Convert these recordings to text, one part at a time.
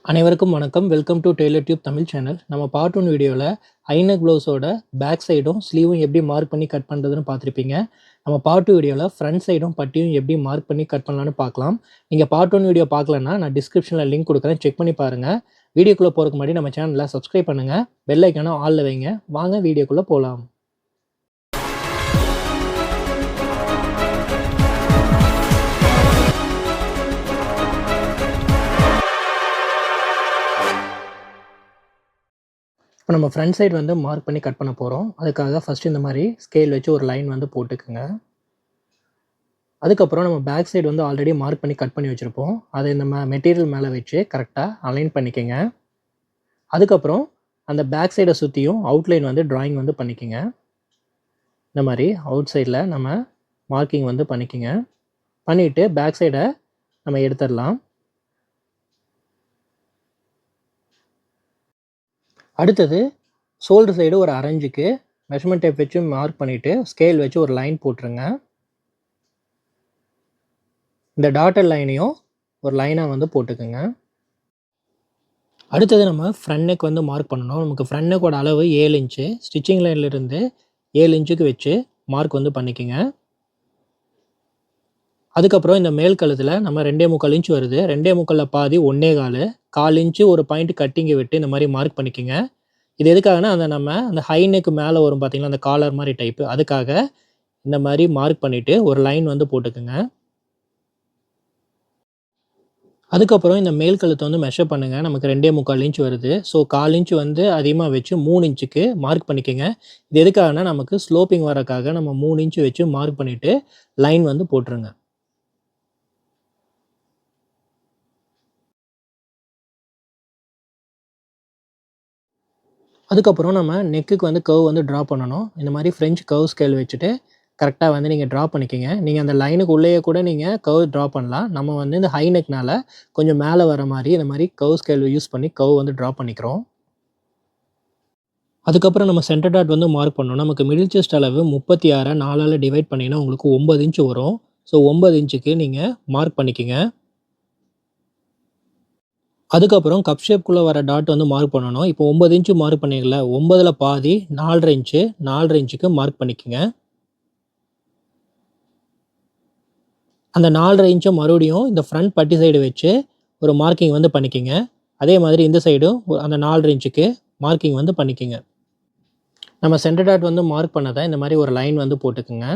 அனைவருக்கும் வணக்கம். Welcome to TailorTubeTamil channel. நம்ம பார்ட் 1 வீடியோவில் ஐநெக் ப்ளவுஸோட பேக் சைடும் ஸ்லீவும் எப்படி மார்க் பண்ணி கட் பண்ணுறதுன்னு பார்த்துருப்பீங்க. நம்ம பார்ட் 2 வீடியோவில் ஃப்ரண்ட் சைடும் பட்டியும் எப்படி மார்க் பண்ணி கட் பண்ணலான்னு பார்க்கலாம். நீங்கள் பார்ட் 1 வீடியோ பார்க்கலன்னா நான் டிஸ்கிரிப்ஷனில் லிங்க் கொடுக்குறேன், செக் பண்ணி பாருங்கள். வீடியோக்குள்ளே போகிறதுக்கு முன்னாடி நம்ம சேனலை சப்ஸ்கிரைப் பண்ணுங்கள், பெல் ஐக்கானை ஆலில் வைங்க. வாங்க வீடியோக்குள்ளே போகலாம். இப்போ நம்ம ஃப்ரண்ட் சைடு வந்து மார்க் பண்ணி கட் பண்ண போகிறோம். அதுக்காக ஃபஸ்ட்டு இந்த மாதிரி ஸ்கேல் வச்சு ஒரு லைன் வந்து போட்டுக்குங்க. அதுக்கப்புறம் நம்ம பேக் சைடு வந்து ஆல்ரெடி மார்க் பண்ணி கட் பண்ணி வச்சுருப்போம். அதை இந்த மெட்டீரியல் மேலே வச்சு கரெக்டாக அலைன் பண்ணிக்கோங்க. அதுக்கப்புறம் அந்த பேக் சைடை சுற்றியும் அவுட்லைன் வந்து ட்ராயிங் வந்து பண்ணிக்கோங்க. இந்த மாதிரி அவுட் சைடில் நம்ம மார்க்கிங் வந்து பண்ணிக்கோங்க. பண்ணிவிட்டு பேக் சைடை நம்ம எடுத்துடலாம். அடுத்தது ஷோல்டர் சைடு ஒரு 1/2 இன்ச்சுக்கு மெஷர்மெண்ட் டேப் வச்சு மார்க் பண்ணிவிட்டு ஸ்கேல் வச்சு ஒரு லைன் போட்டுருங்க. இந்த டாட்டட் லைனையும் ஒரு லைனாக வந்து போட்டுக்குங்க. அடுத்தது நம்ம ஃப்ரண்ட் நெக் வந்து மார்க் பண்ணணும். நமக்கு ஃப்ரண்ட் நெக்கோட அளவு 7 இன்ச்சு. ஸ்டிச்சிங் லைன்லேருந்து 7 இன்ச்சுக்கு வச்சு மார்க் வந்து பண்ணிக்கோங்க. அதுக்கப்புறம் இந்த மேல் கழுத்தில் நம்ம 2.25 இன்ச் வருது. 2.25 பாதி 1.25, 1/4 இன்ச்சு ஒரு பாயிண்ட் கட்டிங்கை விட்டு இந்த மாதிரி மார்க் பண்ணிக்கோங்க. இது எதுக்காகனா அந்த ஹை நெக் மேலே வரும் பார்த்தீங்களா, அந்த காலர் மாதிரி டைப்பு, அதுக்காக இந்த மாதிரி மார்க் பண்ணிவிட்டு ஒரு லைன் வந்து போட்டுக்குங்க. அதுக்கப்புறம் இந்த மேல் கழுத்தை வந்து மெஷர் பண்ணுங்கள். நமக்கு 2.25 இன்ச் வருது. ஸோ 1/4 இன்ச் வந்து அதிகமாக வச்சு 3 இன்ச்சுக்கு மார்க் பண்ணிக்கோங்க. இது எதுக்காகனா நமக்கு ஸ்லோப்பிங் வரக்காக நம்ம 3 இன்ச்சு வச்சு மார்க் பண்ணிவிட்டு லைன் வந்து போட்டுருங்க. அதுக்கப்புறம் நம்ம நெக்குக்கு வந்து கர்வ் வந்து ட்ரா பண்ணணும். இந்த மாதிரி ஃப்ரெஞ்ச் கர்வ் ஸ்கேல் வச்சுட்டு கரெக்டாக வந்து நீங்கள் ட்ரா பண்ணிக்கோங்க. நீங்கள் அந்த லைனுக்கு உள்ளேயே கூட நீங்கள் கர்வ் ட்ரா பண்ணலாம். நம்ம வந்து இந்த ஹை நெக்னால கொஞ்சம் மேலே வர மாதிரி இந்த மாதிரி கர்வ் ஸ்கேல் யூஸ் பண்ணி கர்வ் வந்து ட்ரா பண்ணிக்கிறோம். அதுக்கப்புறம் நம்ம சென்டர் டாட் வந்து மார்க் பண்ணணும். நமக்கு மிடில் செஸ்ட் அளவு 36 4ஆல் டிவைட் பண்ணிங்கன்னா உங்களுக்கு 9 இன்ச் வரும். ஸோ 9 இன்ச்சுக்கு நீங்கள் மார்க் பண்ணிக்கோங்க. அதுக்கப்புறம் கப் ஷேப்குள்ளே வர டாட் வந்து மார்க் பண்ணணும். இப்போ 9 இன்ச்சு மார்க் பண்ணிக்கல, 9ல் பாதி 4.5 இன்ச்சு, 4.5 இன்ச்சுக்கு மார்க் பண்ணிக்கோங்க. அந்த 4.5 இன்ச்சை மறுபடியும் இந்த ஃப்ரண்ட் பட்டி சைடு வச்சு ஒரு மார்க்கிங் வந்து பண்ணிக்கோங்க. அதே மாதிரி இந்த சைடும் அந்த 4.5 இன்ச்சுக்கு மார்க்கிங் வந்து பண்ணிக்கோங்க. நம்ம சென்டர் டாட் வந்து மார்க் பண்ணதை இந்த மாதிரி ஒரு லைன் வந்து போட்டுக்குங்க.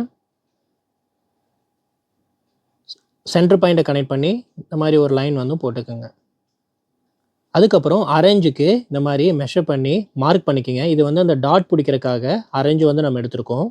சென்டர் பாயிண்ட்டை கனெக்ட் பண்ணி இந்த மாதிரி ஒரு லைன் வந்து போட்டுக்குங்க. அதுக்கப்புறம் 1/2 இன்ச்சுக்கு இந்த மாதிரி மெஷர் பண்ணி மார்க் பண்ணிக்கோங்க. இது வந்து அந்த டாட் பிடிக்கிறதுக்காக 1/2 இன்ச் வந்து நம்ம எடுத்திருக்கோம்.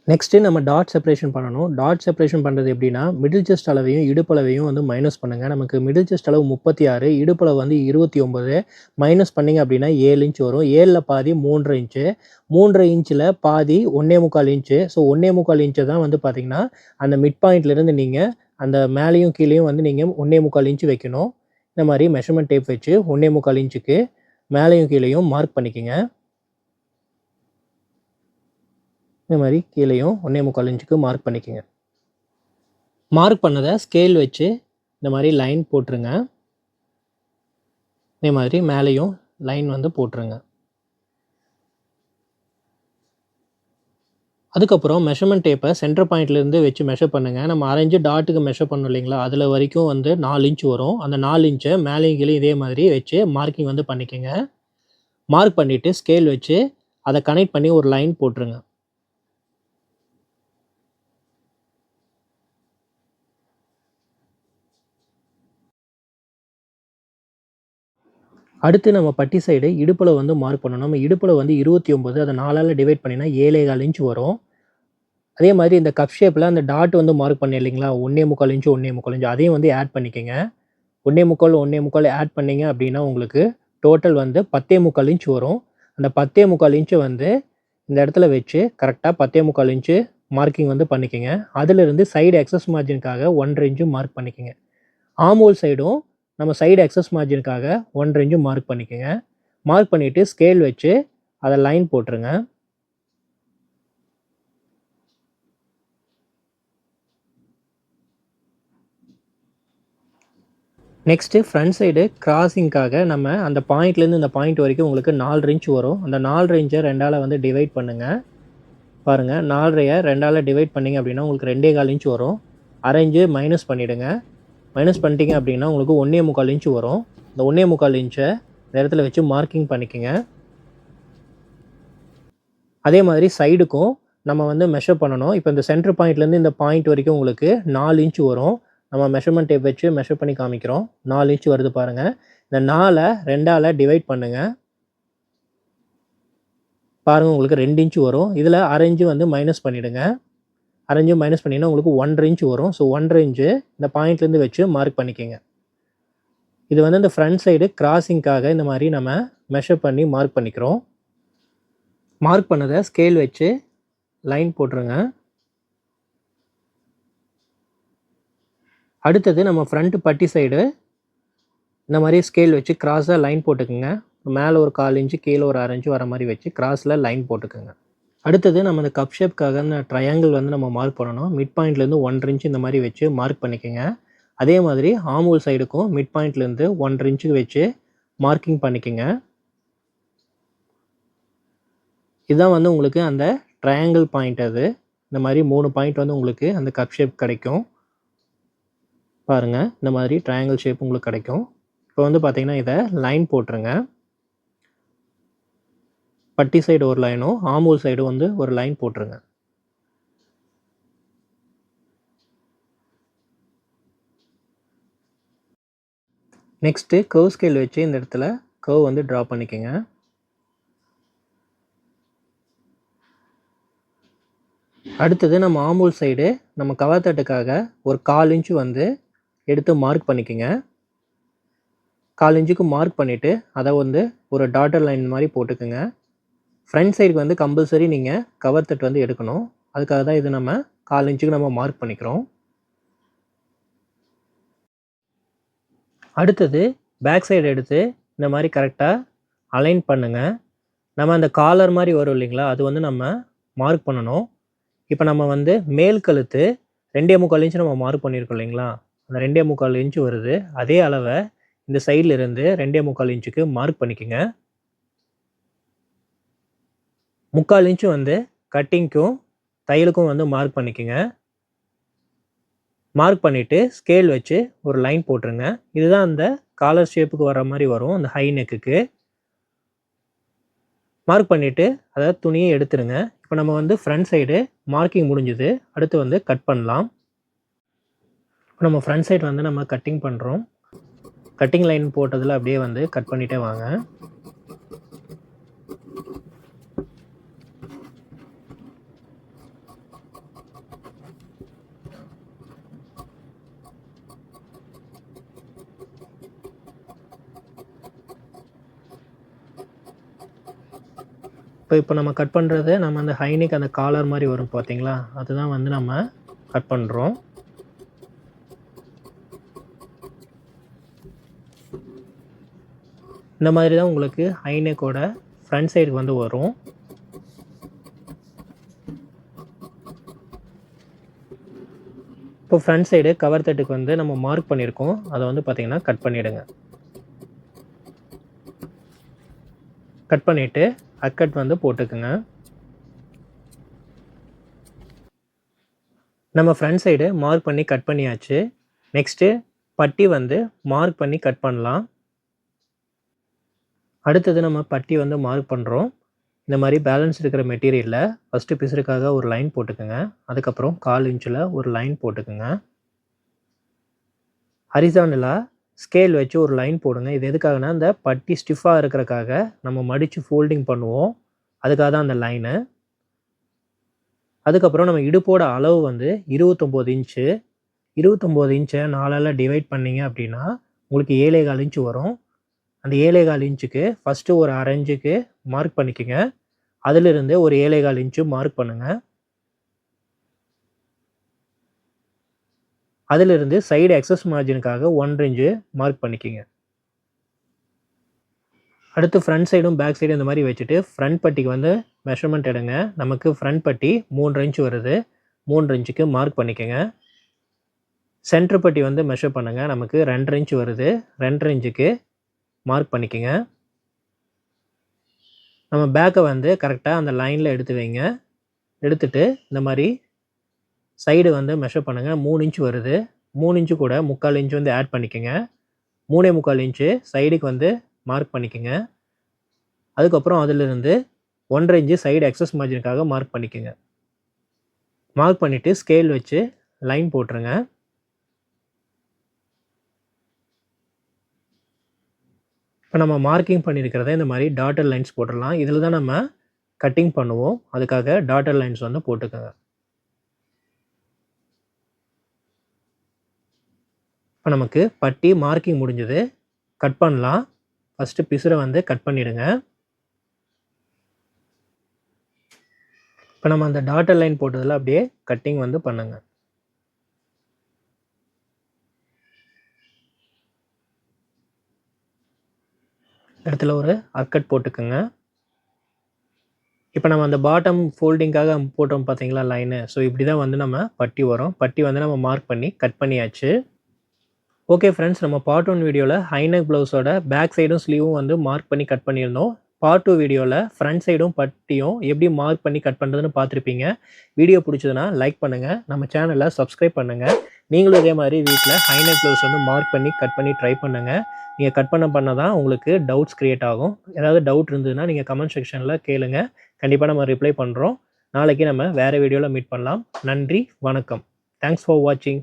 நெக்ஸ்ட்டு நம்ம டாட் செப்பரேஷன் பண்ணணும். டாட் செப்பரேஷன் பண்ணுறது எப்படின்னா, மிடில் செஸ்ட் அளவையும் இடுப்பளவையும் வந்து மைனஸ் பண்ணுங்கள். நமக்கு மிடில் செஸ்ட் அளவு 36, இடுப்பளவு வந்து 29. மைனஸ் பண்ணிங்க அப்படின்னா 7 இன்ச் வரும். 7ல் பாதி 3.5 இன்ச்சு. 3.5 இன்ச்சில் பாதி 1.25 இன்ச்சு. ஸோ 1.25 இன்ச்சை தான் வந்து பார்த்திங்கன்னா அந்த மிட் பாயிண்ட்லேருந்து நீங்கள் அந்த மேலேயும் கீழேயும் வந்து நீங்கள் 1.25 இன்ச்சு வைக்கணும். இந்த மாதிரி மெஷர்மெண்ட் டேப் வச்சு 1.25 இன்ச்சுக்கு மேலேயும் கீழேயும் மார்க் பண்ணிக்கோங்க. இந்த மாதிரி கீழேயும் 1.25 இன்ச்சுக்கு மார்க் பண்ணிக்கோங்க. மார்க் பண்ணதை ஸ்கேல் வச்சு இந்த மாதிரி லைன் போட்டுருங்க. இதே மாதிரி மேலேயும் லைன் வந்து போட்டுருங்க. அதுக்கப்புறம் மெஷர்மெண்ட் டேப்பை சென்டர் பாயிண்ட்லேருந்து வச்சு மெஷர் பண்ணுங்கள். நம்ம 1/2 இன்ச்சு டாட்டுக்கு மெஷர் பண்ணோம் இல்லைங்களா, அதில் வரைக்கும் வந்து 4 இன்ச் வரும். அந்த 4 இன்ச்சை மேலேயும் கீழே இதே மாதிரி வச்சு மார்க்கிங் வந்து பண்ணிக்கோங்க. மார்க் பண்ணிவிட்டு ஸ்கேல் வச்சு அதை கனெக்ட் பண்ணி ஒரு லைன் போட்டுருங்க. அடுத்து நம்ம பட்டி சைடு இடுப்பில் வந்து மார்க் பண்ணணும். நம்ம இடுப்பில் வந்து 29, அதை 4ஆல் டிவைட் பண்ணினா 7.25 இன்ச் வரும். அதே மாதிரி இந்த கப் ஷேப்பில் அந்த டாட் வந்து மார்க் பண்ணி இல்லைங்களா, 1.25 இன்ச்சு 1.25 இன்ச்சு அதையும் வந்து ஆட் பண்ணிக்கோங்க. 1.25 1.25 ஆட் பண்ணிங்க அப்படின்னா உங்களுக்கு டோட்டல் வந்து 10.25 இன்ச் வரும். அந்த 10.25 இன்ச்சை வந்து இந்த இடத்துல வச்சு கரெக்டாக 10.25 இன்ச்சு மார்க்கிங் வந்து பண்ணிக்கோங்க. அதிலிருந்து சைடு எக்ஸஸ் மார்ஜினுக்காக 1.5 இன்ச்சு மார்க் பண்ணிக்கோங்க. ஆம்ஹோல் சைடும் நம்ம சைடு எக்ஸஸ் மார்ஜினுக்காக 1.5 இன்ச்சு மார்க் பண்ணிக்கோங்க. மார்க் பண்ணிவிட்டு ஸ்கேல் வச்சு அதை லைன் போட்டுருங்க. நெக்ஸ்ட்டு ஃப்ரண்ட் சைடு கிராஸிங்காக நம்ம அந்த பாயிண்ட்லேருந்து இந்த பாயிண்ட் வரைக்கும் உங்களுக்கு 4 இன்ச் வரும். அந்த 4 இன்ச்சை 2ஆல் வந்து டிவைட் பண்ணுங்கள். பாருங்கள், 4ஐ 2ஆல் டிவைட் பண்ணிங்க அப்படின்னா உங்களுக்கு 2.25 இன்ச் வரும். அரை இன்ச்சு மைனஸ் பண்ணிவிடுங்க. மைனஸ் பண்ணிட்டீங்க அப்படின்னா உங்களுக்கு 1.25 இன்ச் வரும். இந்த 1.25 இன்ச்சை இந்த இடத்துல வச்சு மார்க்கிங் பண்ணிக்கோங்க. அதே மாதிரி சைடுக்கும் நம்ம வந்து மெஷர் பண்ணணும். இப்போ இந்த சென்டர் பாயிண்ட்லேருந்து இந்த பாயிண்ட் வரைக்கும் உங்களுக்கு 4 இன்ச் வரும். நம்ம மெஷர்மெண்ட் டேப் வச்சு மெஷர் பண்ணி காமிக்கிறோம். 4 இன்ச் வருது பாருங்கள். இந்த 4ஐ 2ஆல் டிவைட் பண்ணுங்கள். பாருங்கள், உங்களுக்கு 2 இன்ச் வரும். இதில் அரை இன்ச்சு வந்து மைனஸ் பண்ணிவிடுங்க. அரை இன்ச்சு மைனஸ் பண்ணிங்கன்னா உங்களுக்கு 1.5 இன்ச் வரும். ஸோ 1.5 இன்ச்சு இந்த பாயிண்ட்லேருந்து வச்சு மார்க் பண்ணிக்கோங்க. இது வந்து இந்த ஃப்ரண்ட் சைடு கிராஸிங்காக இந்த மாதிரி நம்ம மெஷர் பண்ணி மார்க் பண்ணிக்கிறோம். மார்க் பண்ணதை ஸ்கேல் வச்சு லைன் போட்டுருங்க. அடுத்தது நம்ம ஃப்ரண்ட் பட்டி சைடு இந்த மாதிரி ஸ்கேல் வச்சு கிராஸாக லைன் போட்டுக்குங்க. மேலே ஒரு 1/4 இன்ச்சு கீழே ஒரு அரை இன்ச்சு வர மாதிரி வச்சு கிராஸில் லைன் போட்டுக்குங்க. அடுத்தது நம்ம இந்த கப் ஷேப்காக இந்த ட்ரையாங்கிள் வந்து நம்ம மார்க் பண்ணணும். மிட் பாயிண்ட்லேருந்து 1.5 இன்ச் இந்த மாதிரி வச்சு மார்க் பண்ணிக்கோங்க. அதே மாதிரி ஆமூல் சைடுக்கும் மிட் பாயிண்ட்லேருந்து 1.5 இன்ச்சுக்கு வச்சு மார்க்கிங் பண்ணிக்கோங்க. இதுதான் வந்து உங்களுக்கு அந்த ட்ரையாங்கிள் பாயிண்ட். அது இந்த மாதிரி 3 பாயிண்ட் வந்து உங்களுக்கு அந்த கப் ஷேப் கிடைக்கும். பாருங்கள், இந்த மாதிரி ட்ரையாங்கிள் ஷேப் உங்களுக்கு கிடைக்கும். இப்போ வந்து பார்த்திங்கன்னா இதை லைன் போட்டுருங்க. பட்டி சைடு ஒரு லைனும் ஆமூல் சைடு வந்து ஒரு லைன் போட்டுருங்க. நெக்ஸ்ட்டு கர்வ் ஸ்கேல் வச்சு இந்த இடத்துல கர்வ் வந்து ட்ரா பண்ணிக்கோங்க. அடுத்தது நம்ம ஆமூல் சைடு நம்ம கவர் தட்டுக்காக ஒரு 1/4 இன்ச்சு வந்து எடுத்து மார்க் பண்ணிக்கோங்க. 1/4 இன்ச்சுக்கு மார்க் பண்ணிவிட்டு அதை வந்து ஒரு டாட்டர் லைன் மாதிரி போட்டுக்குங்க. ஃப்ரண்ட் சைடுக்கு வந்து கம்பல்சரி நீங்கள் கவர் தட்டு வந்து எடுக்கணும். அதுக்காக தான் இது நம்ம 1/4 இன்ச்சுக்கு நம்ம மார்க் பண்ணிக்கிறோம். அடுத்தது பேக் சைடு எடுத்து இந்த மாதிரி கரெக்டாக அலைன் பண்ணுங்கள். நம்ம அந்த காலர் மாதிரி வரும் இல்லைங்களா, அது வந்து நம்ம மார்க் பண்ணணும். இப்போ நம்ம வந்து மேல் கழுத்து 2.25 இன்ச்சு நம்ம மார்க் பண்ணியிருக்கோம் இல்லைங்களா, அந்த 2.25 இன்ச்சு வருது. அதே அளவை இந்த சைடில் இருந்து 2.25 இன்ச்சுக்கு மார்க் பண்ணிக்கோங்க. 3/4 இன்ச்சு வந்து கட்டிங்க்கும் தையலுக்கும் வந்து மார்க் பண்ணிக்கோங்க. மார்க் பண்ணிவிட்டு ஸ்கேல் வச்சு ஒரு லைன் போட்டுருங்க. இதுதான் அந்த காலர் ஷேப்புக்கு வர மாதிரி வரும் அந்த ஹை நெக்குக்கு. மார்க் பண்ணிவிட்டு அதாவது துணியை எடுத்துருங்க. இப்போ நம்ம வந்து ஃப்ரண்ட் சைடு மார்க்கிங் முடிஞ்சுது. அடுத்து வந்து கட் பண்ணலாம். இப்போ நம்ம ஃப்ரண்ட் சைடு வந்து நம்ம கட்டிங் பண்ணுறோம். கட்டிங் லைன் போட்டதில் அப்படியே வந்து கட் பண்ணிகிட்டே வாங்க. இப்போ நம்ம கட் பண்ணுறது நம்ம அந்த ஹைனெக் அந்த காலர் மாதிரி வரும் பார்த்தீங்களா, அதுதான் வந்து நம்ம கட் பண்ணுறோம். இந்த மாதிரி தான் உங்களுக்கு ஹைனெக்கோட ஃப்ரண்ட் சைடுக்கு வந்து வரும். இப்போ ஃப்ரண்ட் சைடு கவர் தட்டுக்கு வந்து நம்ம மார்க் பண்ணியிருக்கோம். அதை வந்து பார்த்திங்கன்னா கட் பண்ணிவிடுங்க. கட் பண்ணிவிட்டு அக்கட் வந்து போட்டுக்குங்க. நம்ம ஃப்ரண்ட் சைடு மார்க் பண்ணி கட் பண்ணியாச்சு. நெக்ஸ்ட்டு பட்டி வந்து மார்க் பண்ணி கட் பண்ணலாம். அடுத்தது நம்ம பட்டி வந்து மார்க் பண்ணுறோம். இந்த மாதிரி பேலன்ஸ் இருக்கிற மெட்டீரியலில் ஃபஸ்ட்டு பிசுறுக்காக ஒரு லைன் போட்டுக்குங்க. அதுக்கப்புறம் 1/4 இன்ச்சில் ஒரு லைன் போட்டுக்குங்க. ஹரிசாண்டலாக ஸ்கேல் வச்சு ஒரு லைன் போடுங்க. இது எதுக்காகனா இந்த பட்டி ஸ்டிஃபாக இருக்கிறக்காக நம்ம மடித்து ஃபோல்டிங் பண்ணுவோம். அதுக்காக தான் அந்த லைனு. அதுக்கப்புறம் நம்ம இடுப்போட அளவு வந்து 29 இன்ச்சு. 29 இன்ச்சை 4ஆல் டிவைட் பண்ணிங்க அப்படின்னா உங்களுக்கு 7.25 இன்ச்சு வரும். அந்த 7.25 இன்ச்சுக்கு ஃபஸ்ட்டு ஒரு அரை இன்ச்சுக்கு மார்க் பண்ணிக்கோங்க. அதிலிருந்து ஒரு 7.25 இன்ச்சு மார்க் பண்ணுங்கள். அதிலிருந்து சைடு எக்ஸஸ் மார்ஜினுக்காக 1.5 இன்ச்சு மார்க் பண்ணிக்கோங்க. அடுத்து ஃப்ரண்ட் சைடும் பேக் சைடும் இந்த மாதிரி வச்சுட்டு ஃப்ரண்ட் பட்டிக்கு வந்து மெஷர்மெண்ட் எடுங்க. நமக்கு ஃப்ரண்ட் பட்டி 3 இன்ச் வருது. 3 இன்ச்சுக்கு மார்க் பண்ணிக்கோங்க. சென்டர் பட்டி வந்து மெஷர் பண்ணுங்கள். நமக்கு 2.5 இன்ச் வருது. 2.5 இன்ச்சுக்கு மார்க் பண்ணிக்கங்க. நம்ம பேக்கை வந்து கரெக்டாக அந்த லைனில் எடுத்து வைங்க. எடுத்துட்டு இந்த மாதிரி சைடு வந்து மெஷர் பண்ணுங்கள். 3 இன்ச் வருது. 3 இன்ச்சு கூட 3/4 இன்ச் வந்து ஆட் பண்ணிக்கங்க. 3.25 இன்ச்சு சைடுக்கு வந்து மார்க் பண்ணிக்கங்க. அதுக்கப்புறம் அதிலிருந்து 1.5 இன்ச்சு சைடு எக்ஸஸ் மார்ஜினுக்காக மார்க் பண்ணிக்கங்க. மார்க் பண்ணிவிட்டு ஸ்கேல் வச்சு லைன் போட்டுருங்க. இப்போ நம்ம மார்க்கிங் பண்ணியிருக்கிறத இந்த மாதிரி டாட்டர் லைன்ஸ் போட்டுடலாம். இதில் தான் நம்ம கட்டிங் பண்ணுவோம். அதுக்காக டாட்டர் லைன்ஸ் வந்து போட்டுக்கோங்க. இப்போ நமக்கு பட்டி மார்க்கிங் முடிஞ்சது. கட் பண்ணலாம். ஃபஸ்ட்டு பிசுரை வந்து கட் பண்ணிவிடுங்க. இப்போ நம்ம அந்த டாட்டர் லைன் போட்டதில் அப்படியே கட்டிங் வந்து பண்ணுங்க. இடத்துல ஒரு அர்க்கட் போட்டுக்கோங்க. இப்போ நம்ம அந்த பாட்டம் ஃபோல்டிங்காக போட்டோம் பார்த்தீங்களா லைனு. ஸோ இப்படி தான் வந்து நம்ம பட்டி வரும். பட்டி வந்து நம்ம மார்க் பண்ணி கட் பண்ணியாச்சு. ஓகே ஃப்ரெண்ட்ஸ், நம்ம பார்ட் 1 வீடியோவில் ஹைநெக் ப்ளவுஸோட பேக் சைடும் ஸ்லீவும் வந்து மார்க் பண்ணி கட் பண்ணியிருந்தோம். பார்ட் 2 வீடியோவில் ஃப்ரண்ட் சைடும் பட்டியும் எப்படி மார்க் பண்ணி கட் பண்ணுறதுன்னு பார்த்துருப்பீங்க. வீடியோ பிடிச்சதுன்னா லைக் பண்ணுங்கள். நம்ம சேனலை சப்ஸ்கிரைப் பண்ணுங்கள். நீங்களும் இதே மாதிரி வீட்டில் ஹைநெக் ப்ளவுஸ் வந்து மார்க் பண்ணி கட் பண்ணி ட்ரை பண்ணுங்கள். நீங்கள் கட் பண்ண தான் உங்களுக்கு டவுட்ஸ் க்ரியேட் ஆகும். ஏதாவது டவுட் இருந்ததுன்னா நீங்கள் கமெண்ட் செக்ஷனில் கேளுங்க. கண்டிப்பாக நம்ம ரிப்ளை பண்ணுறோம். நாளைக்கு நம்ம வேறு வீடியோவில் மீட் பண்ணலாம். நன்றி, வணக்கம். தேங்க்ஸ் ஃபார் வாட்சிங்.